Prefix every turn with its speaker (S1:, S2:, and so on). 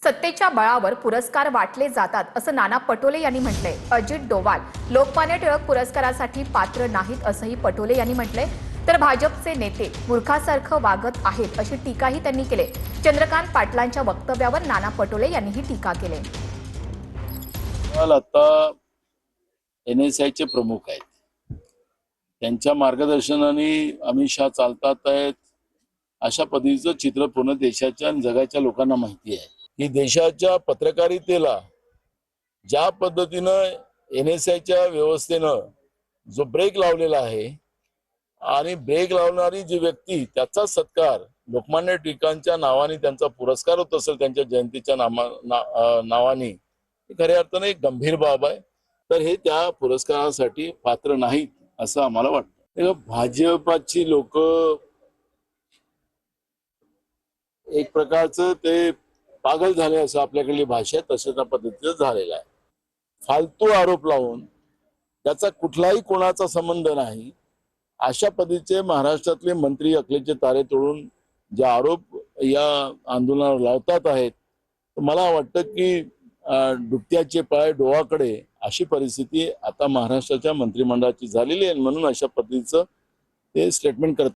S1: सत्तेच्या बळावर पुरस्कार वाटले जातात असं नाना पटोले यांनी म्हटलंय। अजित डोवाल लोकमान्य टिळक पुरस्कारासाठी पात्र नाहीत असंही पटोले यांनी म्हटलंय। तर भाजपचे नेते मूर्खासारखं वागत आहेत अशी टीकाही त्यांनी केली। चंद्रकांत पाटलांच्या वक्तव्यावर नाना पटोले यांनी ही टीका केली।
S2: आता NSIचे प्रमुख आहेत, त्यांच्या मार्गदर्शनाने अमित शाह चालतात आहेत अशा पद्धतीचं चित्र पूर्ण देशाच्या आणि जगाच्या लोकांना माहिती आहे की देशाच्या पत्रकारितेला ज्या पद्धतीनं NSIच्या व्यवस्थेनं जो ब्रेक लावलेला आहे आणि ब्रेक लावणारी जी व्यक्ती त्याचा सत्कार लोकमान्य टिळकांच्या नावाने त्यांचा पुरस्कार होत असेल त्यांच्या जयंतीच्या नावाने खऱ्या अर्थाने एक गंभीर बाब आहे। तर हे त्या पुरस्कारासाठी पात्र नाहीत असं आम्हाला वाटतं। भाजपाची लोक एक प्रकारचं ते पागल झाले असं आपल्याकडली भाषा तशा त्या पद्धतीचं झालेलं आहे। फालतू आरोप लावून त्याचा कुठलाही कोणाचा संबंध नाही अशा पद्धतीचे महाराष्ट्रातले मंत्री अकलेचे तारे तोडून जे आरोप या आंदोलनावर लावतात आहेत, मला वाटतं की डुबत्याचे पाय डोळाकडे अशी परिस्थिती आता महाराष्ट्राच्या मंत्रिमंडळाची झालेली आहे। म्हणून अशा पद्धतीचं ते स्टेटमेंट करतात।